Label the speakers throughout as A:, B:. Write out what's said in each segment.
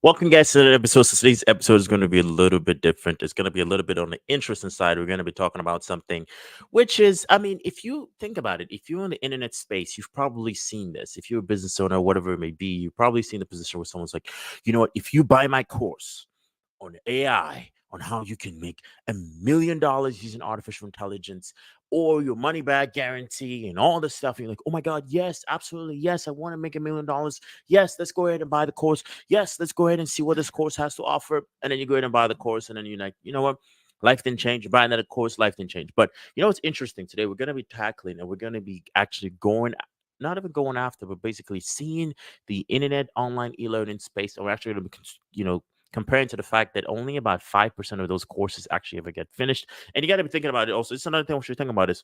A: Welcome, guys, to the episode. So today's episode is going to be a little bit different. It's going to be a little bit on the interesting side. We're going to be talking about something, which is, I mean, if you think about it, if you're in the internet space, you've probably seen this. If you're a business owner, whatever it may be, you've probably seen the position where someone's like, you know what, if you buy my course on AI on how you can make $1 million using artificial intelligence or your money back guarantee and all this stuff. And you're like, oh my God, yes, absolutely. Yes, I want to make $1 million. Yes, let's go ahead and buy the course. Yes, let's go ahead and see what this course has to offer. And then you go ahead and buy the course. And then you're like, you know what? Life didn't change. You're buying another course, life didn't change. But you know what's interesting today? We're going to be tackling and we're going to be actually going, not even going after, but basically seeing the internet online e-learning space. And we're actually going to be, comparing to the fact that only about 5% of those courses actually ever get finished. And you got to be thinking about it also. It's another thing we should think about is,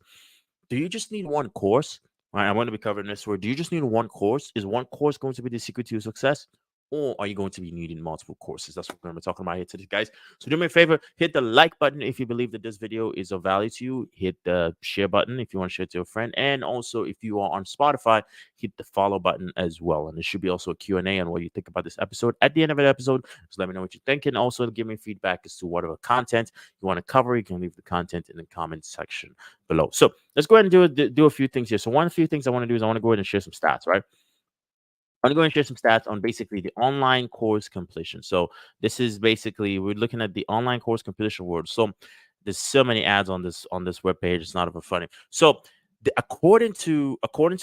A: do you just need one course? All right, I want to be covering this word. Do you just need one course? Is one course going to be the secret to your success? Or are you going to be needing multiple courses? That's what we're going to be talking about here today, guys. So do me a favor, hit the like button if you believe that this video is of value to you. Hit the share button if you want to share it to a friend. And also, if you are on Spotify, hit the follow button as well. And there should be also a Q&A on what you think about this episode. At the end of the episode, just let me know what you think. And also give me feedback as to whatever content you want to cover. You can leave the content in the comment section below. So let's go ahead and do a few things here. So one of the few things I want to do is I want to go ahead and share some stats, right? I'm going to go and share some stats on basically the online course completion. So this is basically we're looking at the online course completion world. So there's so many ads on this webpage. It's not even funny. So according to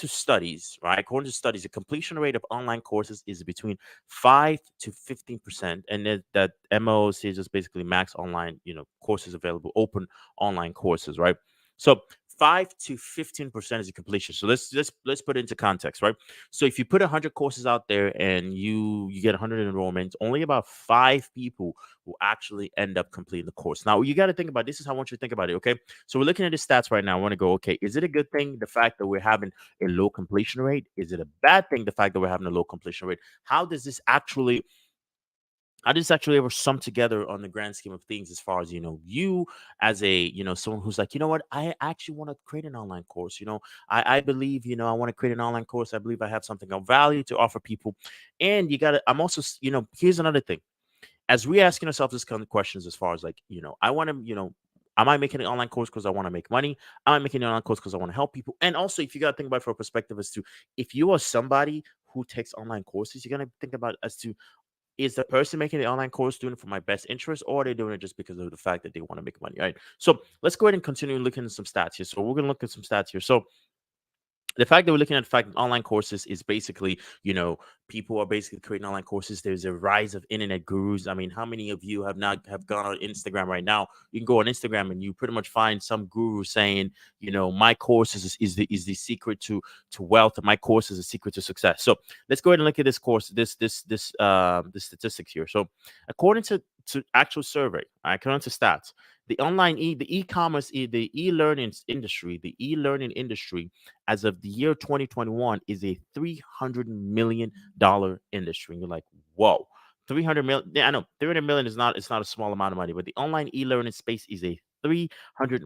A: studies, right? According to studies, the completion rate of online courses is between 5 to 15%, and that MOC is just basically max online, courses available, open online courses, right? So 5 to 15% is the completion. So let's put it into context, right? So if you put 100 courses out there and you get 100 enrollments, only about 5 people will actually end up completing the course. Now you got to think about this is how I want you to think about it. Okay, so we're looking at the stats right now. I want to go, okay, is it a good thing the fact that we're having a low completion rate? Is it a bad thing the fact that we're having a low completion rate? How does this actually ever sum together on the grand scheme of things, as far as you as a someone who's like, you know what, I actually want to create an online course. I believe, I want to create an online course. I believe I have something of value to offer people. And you gotta I'm also here's another thing. As we asking ourselves this kind of questions, as far as like, I want to, am I making an online course because I want to make money? Am I making an online course because I want to help people? And also, if you got to think about it from a perspective as to, if you are somebody who takes online courses, you're gonna think about as to, is the person making the online course doing it for my best interest, or are they doing it just because of the fact that they want to make money, right? So let's go ahead and continue looking at some stats here. So we're going to look at some stats here. So the fact that we're looking at the fact that online courses is basically, people are basically creating online courses. There's a rise of internet gurus. I mean, how many of you have gone on Instagram right now? You can go on Instagram and you pretty much find some guru saying, my course is the secret to wealth, and my course is the secret to success. So let's go ahead and look at this course, this statistics here. So according to actual survey, according to stats, the e-commerce, the e-learning industry as of the year 2021 is a $300 million industry. And you're like, whoa, 300 million. Yeah, I know 300 million is not, it's not a small amount of money, but the online e-learning space is a $300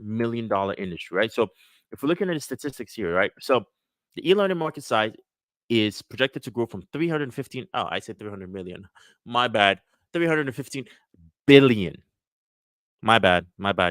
A: million industry, right? So if we're looking at the statistics here, right? So the e-learning market size is projected to grow from 315. Oh, I said 300 million. My bad. 315 billion. My bad,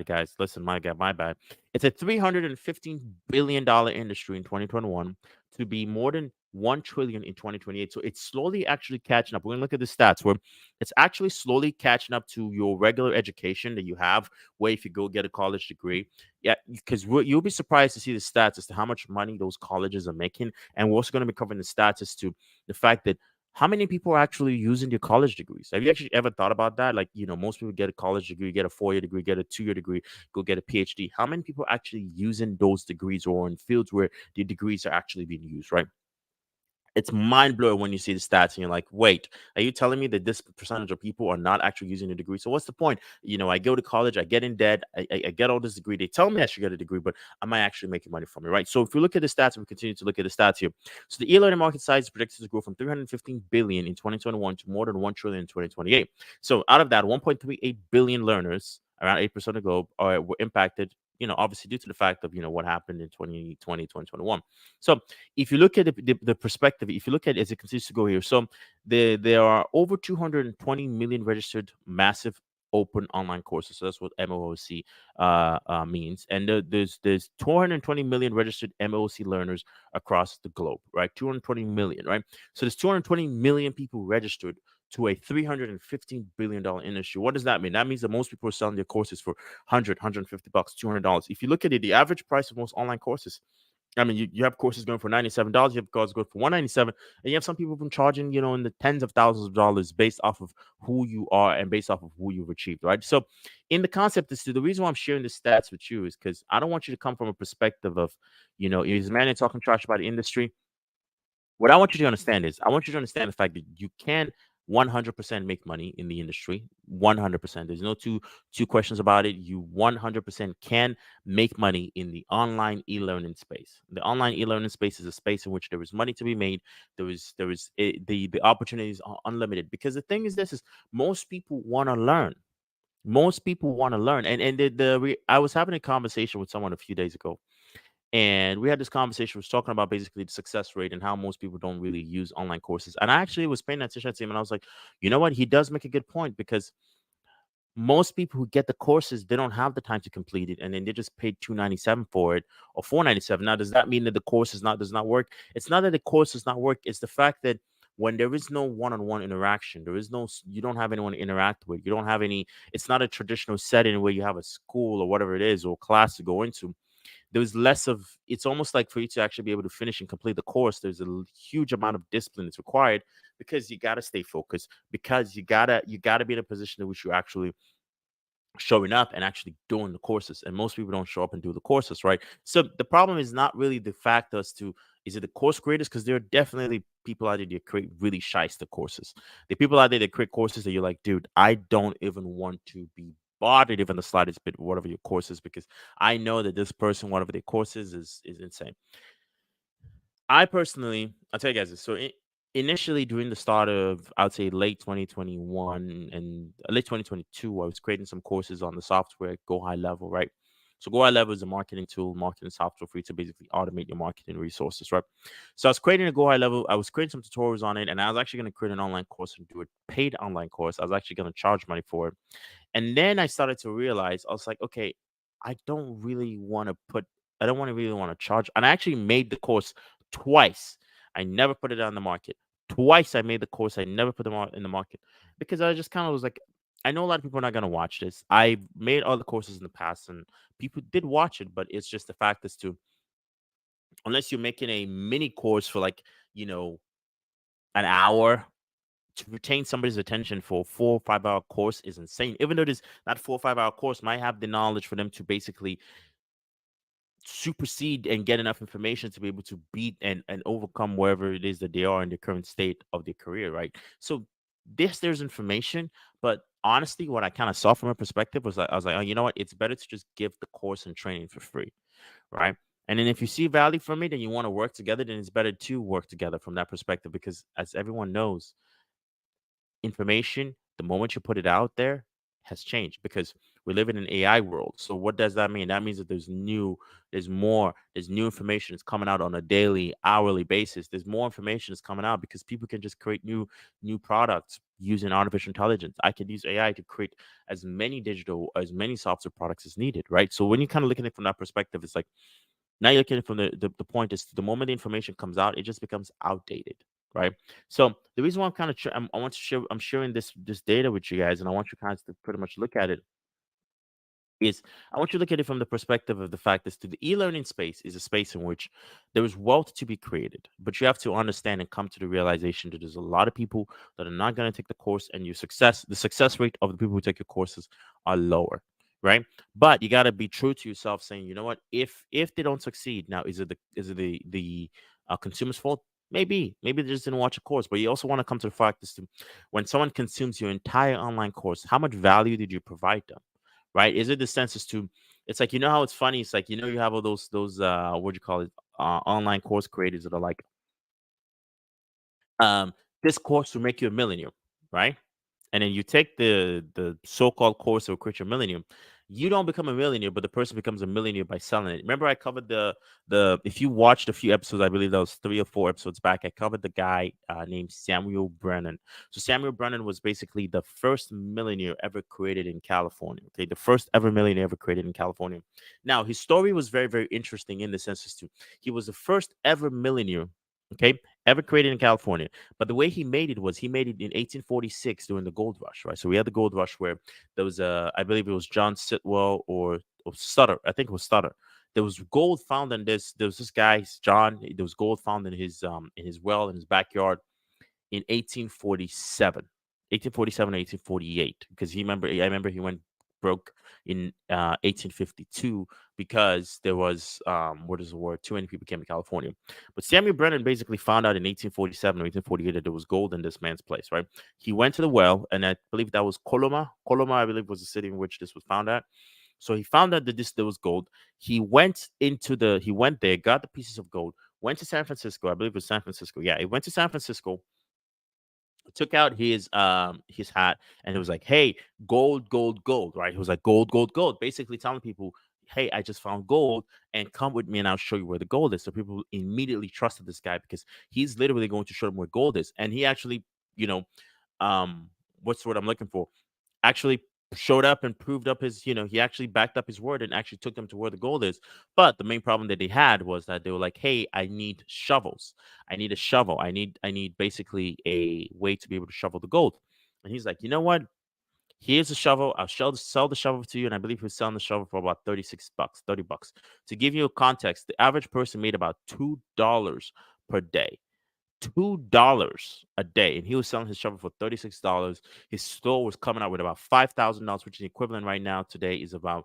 A: guys. Listen, my bad. It's a $315 billion industry in 2021 to be more than 1 trillion in 2028. So it's slowly actually catching up. We're gonna look at the stats where it's actually slowly catching up to your regular education that you have, where if you go get a college degree. Yeah, because you'll be surprised to see the stats as to how much money those colleges are making. And we're also going to be covering the stats as to the fact that how many people are actually using their college degrees? Have you actually ever thought about that? Like, most people get a college degree, get a 4-year degree, get a 2-year degree, go get a PhD. How many people are actually using those degrees or in fields where the degrees are actually being used, right? It's mind blowing when you see the stats and you're like, wait, are you telling me that this percentage of people are not actually using a degree? So what's the point? I go to college, I get in debt, I get all this degree. They tell me I should get a degree, but am I actually making money from it, right? So if we look at the stats, and we continue to look at the stats here. So the e-learning market size is projected to grow from 315 billion in 2021 to more than 1 trillion in 2028. So out of that, 1.38 billion learners, around 8% of the globe, were impacted obviously due to the fact of what happened in 2020, 2021. So if you look at the perspective, if you look at it as it continues to go here, so there are over 220 million registered massive open online courses. So that's what MOOC means. And there's 220 million registered MOOC learners across the globe, right? 220 million, right? So there's 220 million people registered to a $315 billion industry. What does that mean? That means that most people are selling their courses for 100, $150, $200. If you look at it, the average price of most online courses, I mean, you have courses going for $97, you have courses going for $197, and you have some people even charging, in the tens of thousands of dollars based off of who you are and based off of who you've achieved, right? So, in the concept, the reason why I'm sharing the stats with you is because I don't want you to come from a perspective of, is man talking trash about the industry. What I want you to understand is, I want you to understand the fact that you can 100% make money in the industry. 100%. There's no two questions about it. You 100% can make money in the online e-learning space. The online e-learning space is a space in which there is money to be made. The opportunities are unlimited. Because the thing is, this is most people want to learn. Most people want to learn. I was having a conversation with someone a few days ago, and we had this conversation. Was talking about basically the success rate and how most people don't really use online courses. And I actually was paying attention to him, and I was like, you know what? He does make a good point, because most people who get the courses, they don't have the time to complete it, and then they just paid 297 for it, or 497. Now, does that mean that the course does not work? It's not that the course does not work. It's the fact that when there is no one-on-one interaction, you don't have anyone to interact with. You don't have any. It's not a traditional setting where you have a school or whatever it is, or class to go into. There's less of, it's almost like for you to actually be able to finish and complete the course, there's a huge amount of discipline that's required, because you got to stay focused, because you got to be in a position in which you're actually showing up and actually doing the courses. And most people don't show up and do the courses, right? So the problem is not really the fact as to, is it the course creators? Because there are definitely people out there that create really shyster courses. The people out there that create courses that you're like, dude, I don't even want to be bothered even the slightest bit, whatever your course is, because I know that this person, whatever their course is insane. I personally, I'll tell you guys this. So initially, during the start of, I would say late 2021 and late 2022, I was creating some courses on the software Go High Level, right? So Go High Level is a marketing tool, marketing software for you to basically automate your marketing resources, right? So I was creating a Go High Level. I was creating some tutorials on it, and I was actually going to create an online course and do a paid online course. I was actually going to charge money for it. And then I started to realize, I was like, okay, I don't really want to put, I don't want to really want to charge. And I actually made the course twice. I never put it on the market. Twice I made the course. I never put them on in the market, because I just kind of was like, I know a lot of people are not going to watch this. I made other courses in the past, and people did watch it, but it's just the fact as to, unless you're making a mini course for like, an hour, to retain somebody's attention for a 4 or 5 hour course is insane. Even though this that 4 or 5 hour course might have the knowledge for them to basically supersede and get enough information to be able to beat and overcome wherever it is that they are in the current state of their career, right? So there's information, but honestly, what I kind of saw from a perspective was like, I was like, oh, you know what? It's better to just give the course and training for free, right? And then if you see value from it and you want to work together, then it's better to work together from that perspective, because as everyone knows, information, the moment you put it out there, has changed, because we live in an AI world. So what does that mean? That means that there's new information that's coming out on a daily, hourly basis. There's more information that's coming out, because people can just create new products using artificial intelligence. I could use AI to create as many software products as needed, right? So when you kind of look at it from that perspective, it's like, now you're looking at it from the point is, the moment the information comes out, it just becomes outdated, right? So the reason why I'm kind of I want to share, I'm sharing this data with you guys, and I want you guys to pretty much look at it, is I want you to look at it from the perspective of the fact that the e-learning space is a space in which there is wealth to be created, but you have to understand and come to the realization that there's a lot of people that are not going to take the course, and the success rate of the people who take your courses are lower, right? But you got to be true to yourself, saying, you know what, if they don't succeed, now is it the consumer's fault? Maybe they just didn't watch a course. But you also want to come to the fact is to, when someone consumes your entire online course, how much value did you provide them? Right? Is it the census to, it's like, how it's funny. It's like, you have all those what do you call it? Online course creators that are like, um, this course will make you a millionaire, right? And then you take the so-called course that will create your millennium. You don't become a millionaire, but the person becomes a millionaire by selling it. Remember, I covered the if you watched a few episodes, I believe that was 3 or 4 episodes back, I covered the guy named Samuel Brennan. So Samuel Brennan was basically the first millionaire ever created in California. Okay, the first ever millionaire ever created in California. Now, his story was very, very interesting in the sense as to he was the first ever millionaire, okay, ever created in California. But the way he made it was he made it in 1846 during the gold rush, right? So we had the gold rush where there was I believe it was John Sitwell or Sutter. I think it was Sutter. There was gold found in this. There was this guy, John. There was gold found in his well in his backyard in 1847, 1847 or 1848, because I remember he went broke in 1852 because there was what is the word, too many people came to California. But Samuel Brennan basically found out in 1847 or 1848 that there was gold in this man's place, right? He went to the well, and I believe that was Coloma, I believe, was the city in which this was found at. So he found out that this there was gold. He went there, got the pieces of gold, went to San Francisco. I believe it was San Francisco. Yeah, he went to San Francisco, took out his hat, and it was like, hey, gold, gold, gold, right? He was like, gold, gold, gold, basically telling people, hey, I just found gold, and come with me and I'll show you where the gold is. So people immediately trusted this guy because he's literally going to show them where gold is. And he actually, you know what's the word I'm looking for, actually showed up and proved up his, he actually backed up his word and actually took them to where the gold is. But the main problem that they had was that they were like, hey, I need shovels. I need a shovel. I need basically a way to be able to shovel the gold. And he's like, you know what? Here's a shovel. I'll sell the shovel to you. And I believe he was selling the shovel for about 36 bucks, 30 bucks. To give you a context, the average person made about $2 per day. $2 a day, and he was selling his shovel for $36. His store was coming out with about $5,000, which is equivalent right now today is about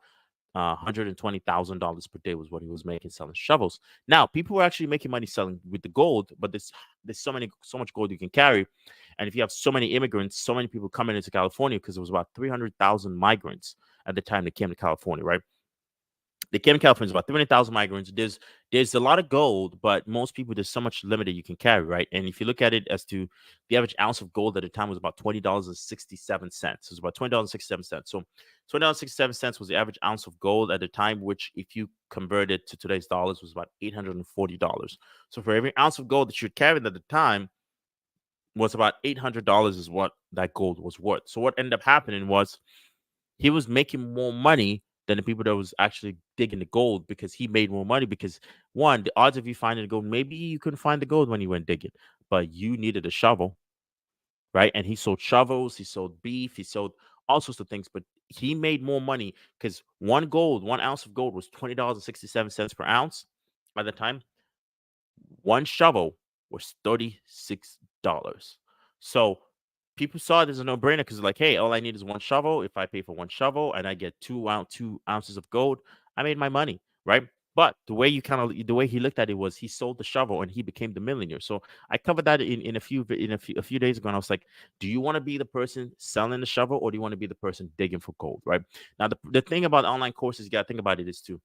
A: $120,000 per day was what he was making selling shovels. Now, people were actually making money selling with the gold, but there's so much gold you can carry, and if you have so many immigrants, so many people coming into California, because there was about 300,000 migrants at the time they came to California, right? They came to California, about 300,000 migrants. There's a lot of gold, but most people, there's so much limited you can carry, right? And if you look at it as to the average ounce of gold at the time was about $20.67. It was about $20.67. So $20.67 was the average ounce of gold at the time, which if you convert it to today's dollars was about $840. So for every ounce of gold that you carried at the time was about $800 is what that gold was worth. So what ended up happening was he was making more money than the people that was actually digging the gold, because he made more money. Because one, the odds of you finding the gold, maybe you couldn't find the gold when you went digging, but you needed a shovel, right? And he sold shovels, he sold beef, he sold all sorts of things, but he made more money because 1 ounce of gold was $20.67 per ounce by the time. One shovel was $36. So people saw it as a no-brainer because like, hey, all I need is one shovel. If I pay for one shovel and I get 2 ounces of gold, I made my money, right? But the way he looked at it was he sold the shovel and he became the millionaire. So I covered that in a few days ago, and I was like, do you want to be the person selling the shovel, or do you want to be the person digging for gold, right? Now the thing about online courses, you gotta think about it is too,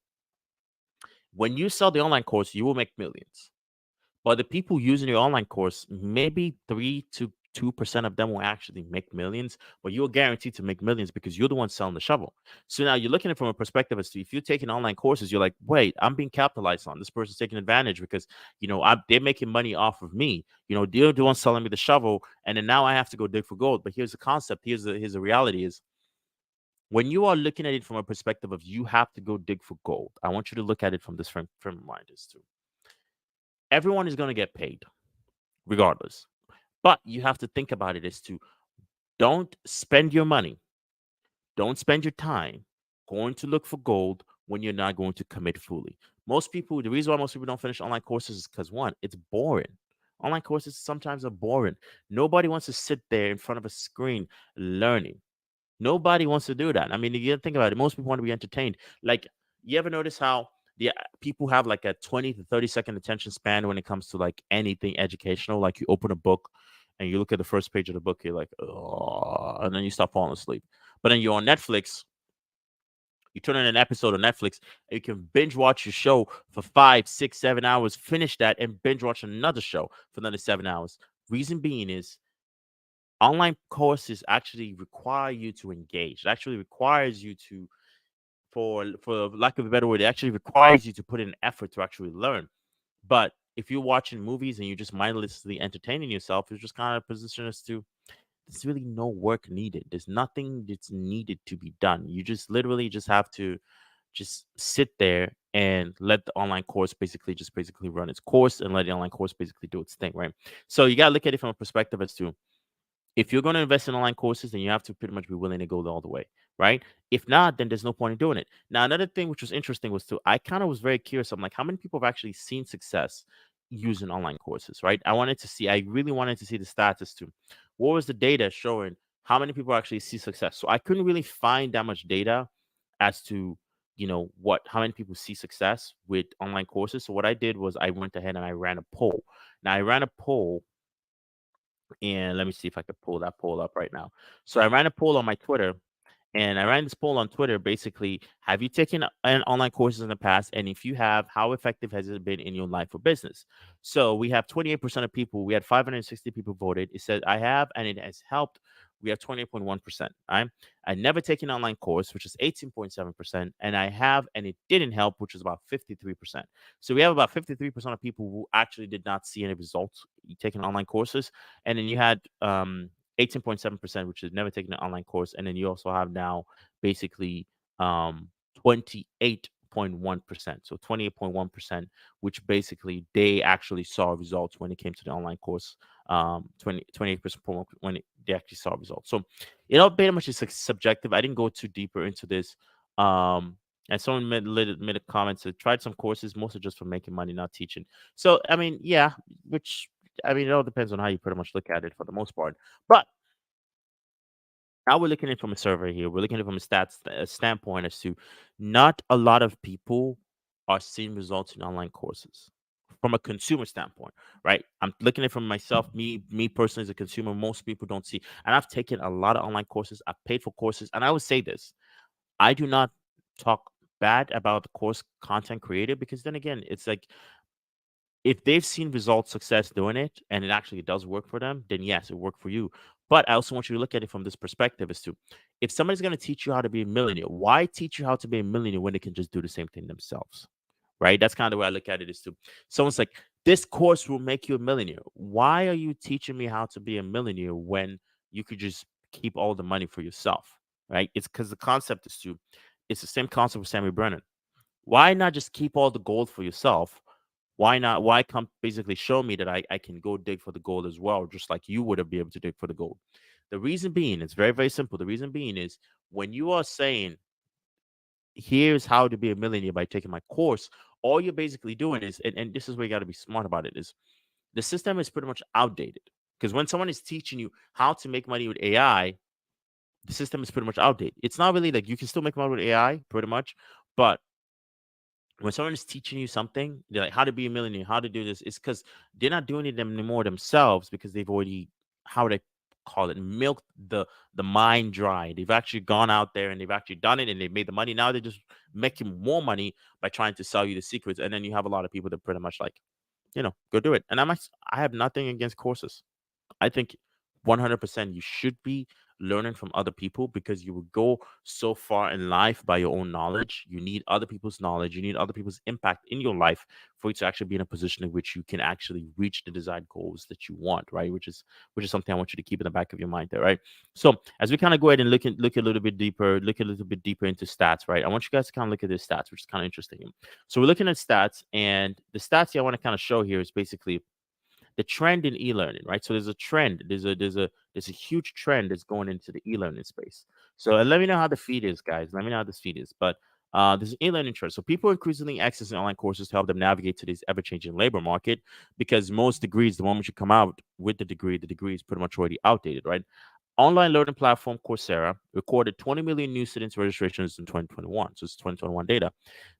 A: when you sell the online course, you will make millions, but the people using your online course, maybe 3 to 2% of them will actually make millions, but you're guaranteed to make millions because you're the one selling the shovel. So now you're looking at it from a perspective as to, if you're taking online courses, you're like, wait, I'm being capitalized on. This person's taking advantage because, they're making money off of me. They're the one selling me the shovel, and then now I have to go dig for gold. But here's the concept. Here's the reality is, when you are looking at it from a perspective of you have to go dig for gold, I want you to look at it from this frame of mind is too. Everyone is going to get paid regardless. But you have to think about it as to, don't spend your money, don't spend your time going to look for gold when you're not going to commit fully. The reason why most people don't finish online courses is because, one, it's boring. Online courses sometimes are boring. Nobody wants to sit there in front of a screen learning. Nobody wants to do that. I mean, you gotta think about it. Most people want to be entertained. Like, you ever notice how the people have like a 20 to 30-second attention span when it comes to like anything educational? Like, you open a book and you look at the first page of the book, you're like, oh, and then you stop falling asleep. But then you're on Netflix, you turn on an episode of Netflix, and you can binge watch your show for 5, 6, 7 hours, finish that, and binge watch another show for another 7 hours. Reason being is, online courses actually require you to engage. It actually requires you to for lack of a better word, it actually requires you to put in effort to actually learn. But if you're watching movies and you're just mindlessly entertaining yourself, it's just kind of position us to there's really no work needed. There's nothing that's needed to be done. You just literally just have to just sit there and let the online course basically run its course and let the online course basically do its thing, right? So you gotta look at it from a perspective as to if you're going to invest in online courses, then you have to pretty much be willing to go all the way, right? If not, then there's no point in doing it. Now, another thing which was interesting was too, I kind of was very curious. I'm like, how many people have actually seen success using online courses, right? I really wanted to see the stats as to what was the data showing how many people actually see success. So I couldn't really find that much data as to, how many people see success with online courses. So what I did was I went ahead and I ran a poll. Now I ran a poll and let me see if I could pull that poll up right now. So I ran a poll on my Twitter, and I ran this poll on Twitter. Basically, have you taken an online courses in the past? And if you have, how effective has it been in your life or business? So we have 28% of people. We had 560 people voted. It said I have, and it has helped. We have 28.1%. Right. I never taken an online course, which is 18.7%, and I have, and it didn't help, which is about 53%. So we have about 53% of people who actually did not see any results taking online courses, and then you had 18.7%, which is never taken an online course. And then you also have now basically 28.1%. So 28.1%, which basically they actually saw results when it came to the online course. 28% when they actually saw results. So it all pretty much is subjective. I didn't go too deeper into this. And someone made a comment to tried some courses, mostly just for making money, not teaching. So I mean, yeah, which I mean, it all depends on how you pretty much look at it for the most part. But now we're looking at it from a survey here. We're looking at it from a stats standpoint as to not a lot of people are seeing results in online courses from a consumer standpoint, right? I'm looking at it from myself, me personally as a consumer. Most people don't see, and I've taken a lot of online courses. I've paid for courses, and I would say this: I do not talk bad about the course content created because then again, it's like if they've seen results, success doing it, and it actually does work for them, then yes, it worked for you. But I also want you to look at it from this perspective as to if somebody's going to teach you how to be a millionaire, why teach you how to be a millionaire when they can just do the same thing themselves? Right? That's kind of the way I look at it is to someone's like, this course will make you a millionaire. Why are you teaching me how to be a millionaire when you could just keep all the money for yourself? Right? It's because the concept is to, it's the same concept with Sammy Brennan. Why not just keep all the gold for yourself? Why not? Why come basically show me that I can go dig for the gold as well, just like you would have been able to dig for the gold? The reason being, it's very, very simple. The reason being is when you are saying, here's how to be a millionaire by taking my course, all you're basically doing is, and this is where you got to be smart about it, is the system is pretty much outdated. Because when someone is teaching you how to make money with AI, the system is pretty much outdated. It's not really like you can still make money with AI, pretty much, but when someone is teaching you something, they're like how to be a millionaire, how to do this, it's because they're not doing it anymore themselves because they've already how they call it milked the mind dry. They've actually gone out there and they've actually done it and they've made the money. Now they're just making more money by trying to sell you the secrets. And then you have a lot of people that pretty much like, go do it. And I have nothing against courses. I think 100% you should be learning from other people because you will go so far in life by your own knowledge. You need other people's knowledge. You need other people's impact in your life for you to actually be in a position in which you can actually reach the desired goals that you want, right? Which is something I want you to keep in the back of your mind there, right? So as we kind of go ahead and look a little bit deeper, look a little bit deeper into stats, right? I want you guys to kind of look at this stats, which is kind of interesting. So we're looking at stats, and the stats here I want to kind of show here is basically the trend in e-learning, right? So there's a trend, there's a huge trend that's going into the e-learning space. So let me know how the feed is, guys. Let me know how this feed is. But there's an e-learning trend. So people are increasingly accessing online courses to help them navigate today's ever-changing labor market because most degrees, the moment you come out with the degree is pretty much already outdated, right? Online learning platform Coursera recorded 20 million new students registrations in 2021. So it's 2021 data.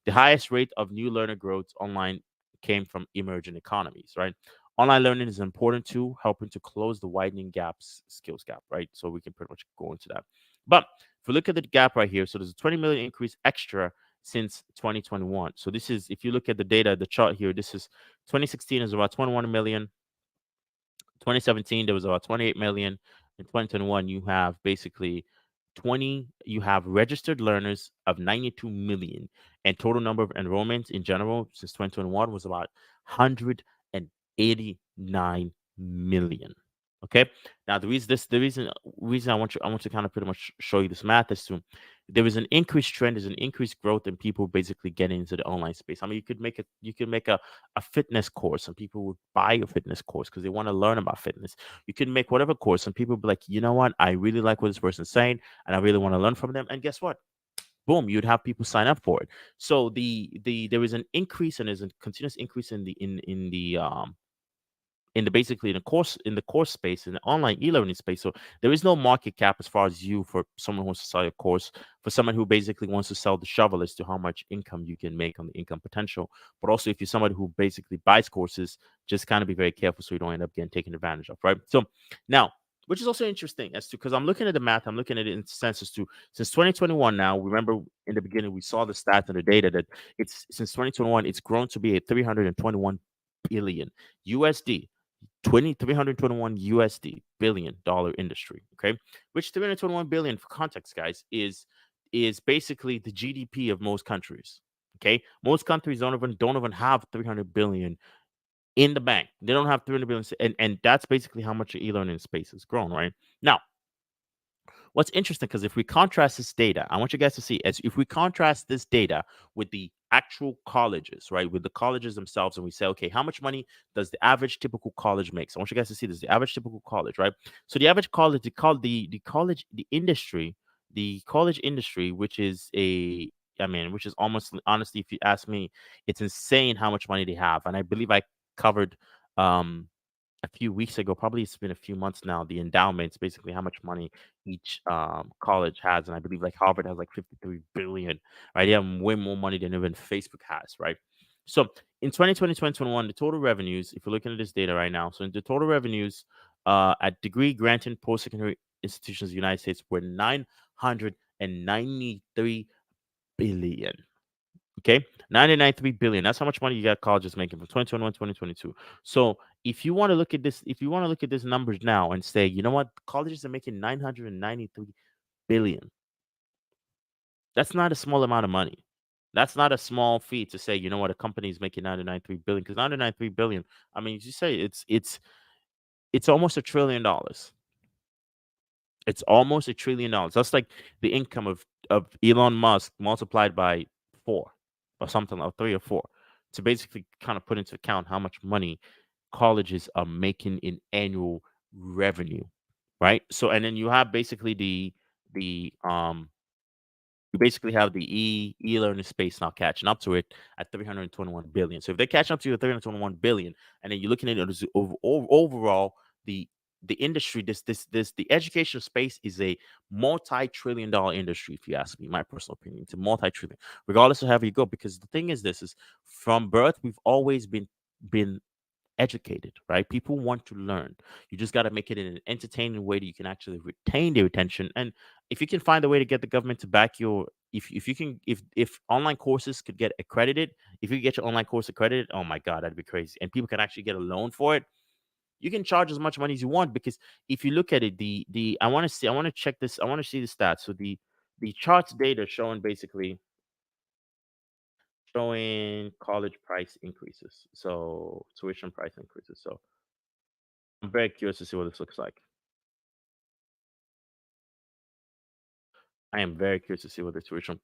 A: The highest rate of new learner growth online came from emerging economies, right? Online learning is an important tool helping to close the widening gaps, skills gap, right? So we can pretty much go into that. But if we look at the gap right here, so there's a 20 million increase extra since 2021. So this is, if you look at the data, the chart here, this is 2016 is about 21 million. 2017 there was about 28 million. In 2021 you have basically you have registered learners of 92 million, and total number of enrollments in general since 2021 was about 189 million. Okay. Now the reason I want to kind of pretty much show you this math is to there is an increased trend, there's an increased growth in people basically getting into the online space. I mean, you could make a fitness course, and people would buy a fitness course because they want to learn about fitness. You can make whatever course, and people be like, you know what, I really like what this person's saying, and I really want to learn from them. And guess what? Boom, you'd have people sign up for it. So there is an increase, and there's a continuous increase in the basically in the course space, in the online e-learning space. So there is no market cap as far as you for someone who wants to sell a course, for someone who basically wants to sell the shovel as to how much income you can make on the income potential. But also, if you're somebody who basically buys courses, just kind of be very careful so you don't end up getting taken advantage of, right? So now, which is also interesting as to, because I'm looking at the math, I'm looking at it in sense as to, since 2021 now, remember in the beginning we saw the stats and the data that it's since 2021 it's grown to be a 321 billion USD, 321 USD billion-dollar industry. Okay, which 321 billion, for context, guys, is basically the GDP of most countries. Okay, most countries don't even have 300 billion in the bank. They don't have 300 billion, and that's basically how much the e-learning space has grown. Right now, what's interesting, because if we contrast this data, I want you guys to see, as if we contrast this data with the actual colleges, right, with the colleges themselves, and we say, okay, how much money does the average typical college make? So I want you guys to see this: the average typical college, right? So the average college, the college industry, which is which is almost, honestly, if you ask me, it's insane how much money they have. And I believe I covered um a few weeks ago, probably it's been a few months now, the endowments, basically how much money each college has. And I believe like Harvard has like 53 billion, right? They have way more money than even Facebook has, right? So in 2020, 2021, the total revenues, if you're looking at this data right now, so the total revenues at degree granting post secondary institutions in the United States were 993 billion. Okay, 993 billion. That's how much money you got colleges making from 2021, 2022. So if you want to look at these numbers now and say, you know what, colleges are making 993 billion. That's not a small amount of money. That's not a small feat to say, you know what, a company is making 993 billion, because 993 billion, I mean, as you say, it's almost $1 trillion. It's almost $1 trillion. That's like the income of Elon Musk multiplied by four, or something like three or four, to basically kind of put into account how much money colleges are making in annual revenue, right? So, and then you have basically the you basically have the e-learning space now catching up to it at 321 billion. So if they're catching up to you at 321 billion, and then you're looking at it as overall, the the industry, the educational space is a multi-trillion dollar industry, if you ask me, my personal opinion. It's a multi-trillion, regardless of how you go. Because the thing is, this is, from birth, we've always been educated, right? People want to learn. You just got to make it in an entertaining way that you can actually retain their attention. And if you can find a way to get the government to back your, if you can, if online courses could get accredited, if you could get your online course accredited, oh my God, that'd be crazy. And people can actually get a loan for it. You can charge as much money as you want, because if you look at it, the I want to check this, I want to see the stats. So the charts data showing basically showing college price increases, so tuition price increases. So I'm very curious to see what this looks like. I am very curious to see what the tuition.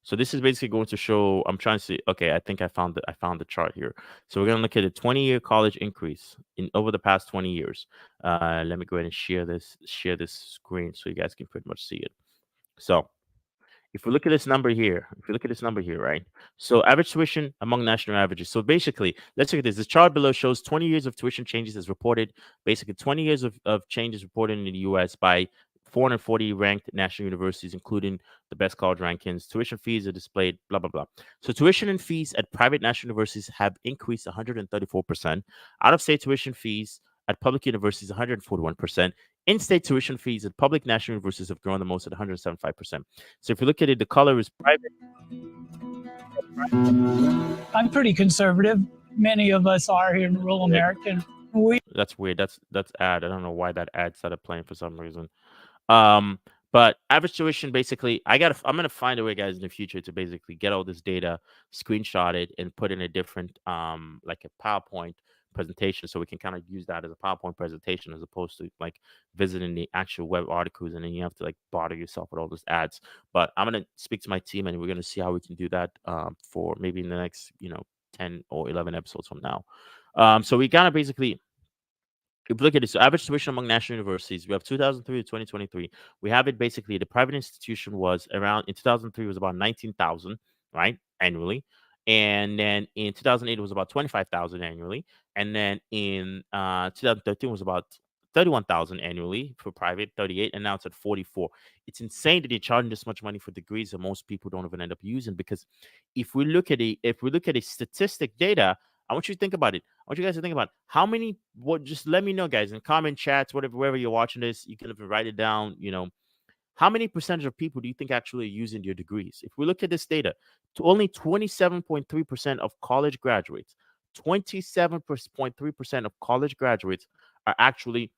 A: So this is basically going to show. I'm trying to see. Okay, I think I found the chart here. So we're gonna look at a 20-year college increase in over the past 20 years. Let me go ahead and share this screen so you guys can pretty much see it. So if we look at this number here, right? So average tuition among national averages. So basically, let's look at this. This chart below shows 20 years of tuition changes as reported. Basically, 20 years of changes reported in the US by 440 ranked national universities, including the best college rankings. Tuition fees are displayed, blah, blah, blah. So tuition and fees at private national universities have increased 134%. Out of state tuition fees at public universities, 141%. In-state tuition fees at public national universities have grown the most at 175%. So if you look at it, the color is private.
B: I'm pretty conservative. Many of us are here in rural America.
A: That's weird. That's ad. I don't know why that ad started playing for some reason. Um, but average tuition, basically, I'm gonna find a way, guys, in the future to basically get all this data, screenshot it, and put in a different like a PowerPoint presentation, so we can kind of use that as a PowerPoint presentation as opposed to like visiting the actual web articles, and then you have to like bother yourself with all those ads. But I'm gonna speak to my team, and we're gonna see how we can do that for maybe in the next 10 or 11 episodes from now. So we gotta basically, if you look at this, so average tuition among national universities, we have 2003 to 2023. We have it basically, the private institution was around, in 2003 was about 19,000, right, annually. And then in 2008 it was about 25,000 annually. And then in 2013 was about 31,000 annually for private, 38, and now it's at 44. It's insane that they're charging this much money for degrees that most people don't even end up using, because if we look at a statistic data, I want you to think about it. I want you guys to think about how many. What? Just let me know, guys, in comment chats, whatever, wherever you're watching this. You can even write it down. How many percentage of people do you think actually are using their degrees? If we look at this data, to only 27.3% of college graduates, 27.3% of college graduates are actually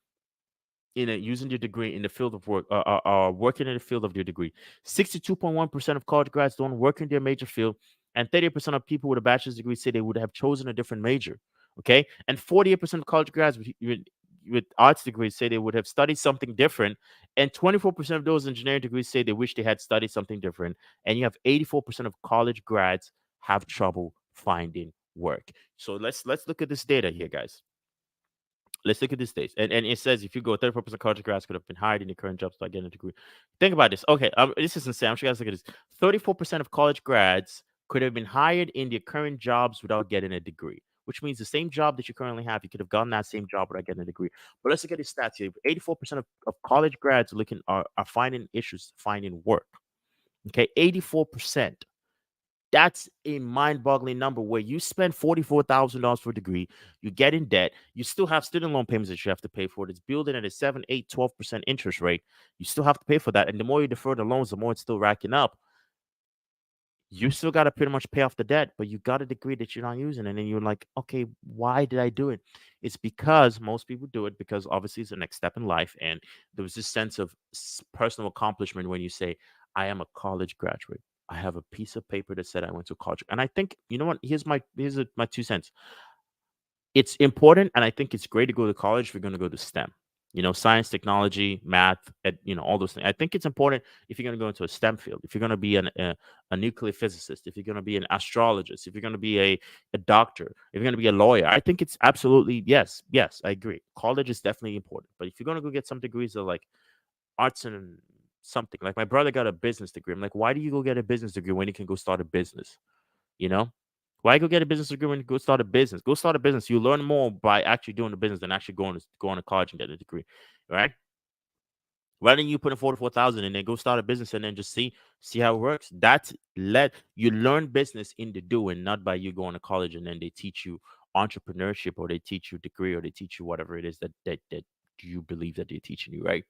A: using your degree in the field of work, are working in the field of your degree. 62.1% of college grads don't work in their major field, and 30% of people with a bachelor's degree say they would have chosen a different major. Okay, and 48% of college grads with arts degrees say they would have studied something different, and 24% of those engineering degrees say they wish they had studied something different. And you have 84% of college grads have trouble finding work. So let's look at this data here, guys. Let's look at this stage. And it says if you go 34% college grads could have been hired in the current jobs by getting a degree. Think about this. Okay, this is insane. I'm sure you guys look at this. 34% of college grads could have been hired in their current jobs without getting a degree, which means the same job that you currently have, you could have gotten that same job without getting a degree. But let's look at the stats here. 84% of college grads are finding issues finding work. Okay, 84%. That's a mind-boggling number where you spend $44,000 for a degree, you get in debt, you still have student loan payments that you have to pay for. It's building at a 7, 8, 12% interest rate. You still have to pay for that. And the more you defer the loans, the more it's still racking up. You still got to pretty much pay off the debt, but you got a degree that you're not using. And then you're like, okay, why did I do it? It's because most people do it because obviously it's the next step in life. And there was this sense of personal accomplishment when you say, I am a college graduate. I have a piece of paper that said I went to college. And I think, you know what? My 2 cents. It's important, and I think it's great to go to college if you're going to go to STEM. Science, technology, math, all those things. I think it's important if you're going to go into a STEM field. If you're going to be a nuclear physicist, if you're going to be an astrologist, if you're going to be a doctor, if you're going to be a lawyer, I think it's absolutely yes, I agree. College is definitely important. But if you're going to go get some degrees that are like arts and something, like my brother got a business degree. I'm like, why do you go get a business degree when you can go start a business? You know? Why go get a business degree when you go start a business? Go start a business. You learn more by actually doing the business than actually going to college and getting a degree, right? Why don't you put in 44,000 and then go start a business and then just see how it works? That's let you learn business in the doing, not by you going to college and then they teach you entrepreneurship or they teach you degree or they teach you whatever it is that you believe that they're teaching you, right?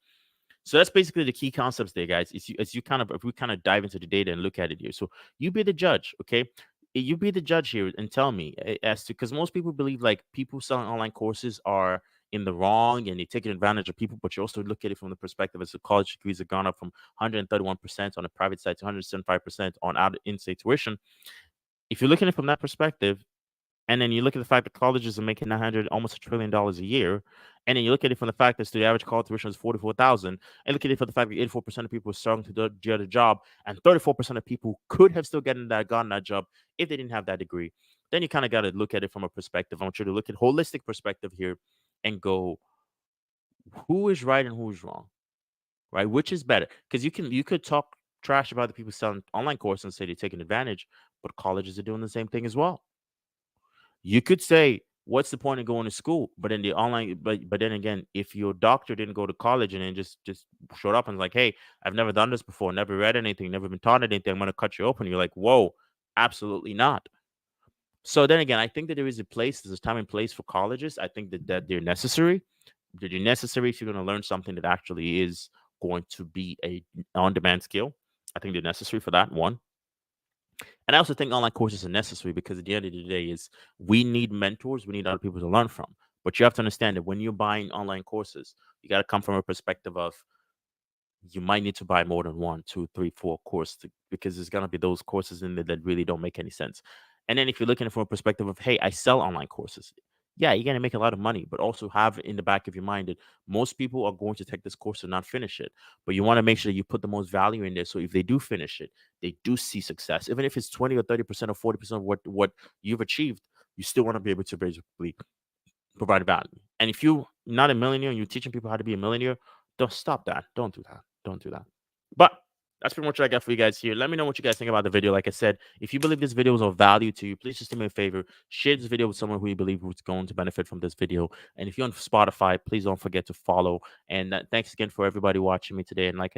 A: So that's basically the key concepts there, guys. As you kind of if we kind of dive into the data and look at it here. So you be the judge, okay? You be the judge here and tell me as to, because most people believe like people selling online courses are in the wrong and they're taking advantage of people, but you also look at it from the perspective as the college degrees have gone up from 131% on the private side to 175% on out in-state tuition. If you're looking at it from that perspective, and then you look at the fact that colleges are making 900, almost $1 trillion a year. And then you look at it from the fact that the average college tuition is 44,000. And look at it for the fact that 84% of people are starting to get a job, and 34% of people could have still gotten that job if they didn't have that degree. Then you kind of got to look at it from a perspective. I want you to look at holistic perspective here and go, who is right and who is wrong, right? Which is better? Because you could talk trash about the people selling online courses and say they're taking advantage, but colleges are doing the same thing as well. You could say, what's the point of going to school? But in the online, but then again, if your doctor didn't go to college and then just showed up and like, hey, I've never done this before, never read anything, never been taught anything, I'm gonna cut you open. You're like, whoa, absolutely not. So then again, I think that there's a time and place for colleges. I think that they're necessary. That they're necessary if you're gonna learn something that actually is going to be a on-demand skill. I think they're necessary for that one. And I also think online courses are necessary because at the end of the day is we need mentors, we need other people to learn from. But you have to understand that when you're buying online courses, you got to come from a perspective of you might need to buy more than one, two, three, four because there's gonna be those courses in there that really don't make any sense. And then if you're looking from a perspective of, hey, I sell online courses, yeah, you're gonna make a lot of money, but also have in the back of your mind that most people are going to take this course and not finish it. But you want to make sure you put the most value in there. So if they do finish it, they do see success. Even if it's 20 or 30% or 40% of what you've achieved, you still want to be able to basically provide value. And if you're not a millionaire and you're teaching people how to be a millionaire, don't stop that. Don't do that. Don't do that. But that's pretty much what I got for you guys here. Let me know what you guys think about the video. Like I said, if you believe this video is of value to you, please just do me a favor. Share this video with someone who you believe is going to benefit from this video. And if you're on Spotify, please don't forget to follow. And thanks again for everybody watching me today. And like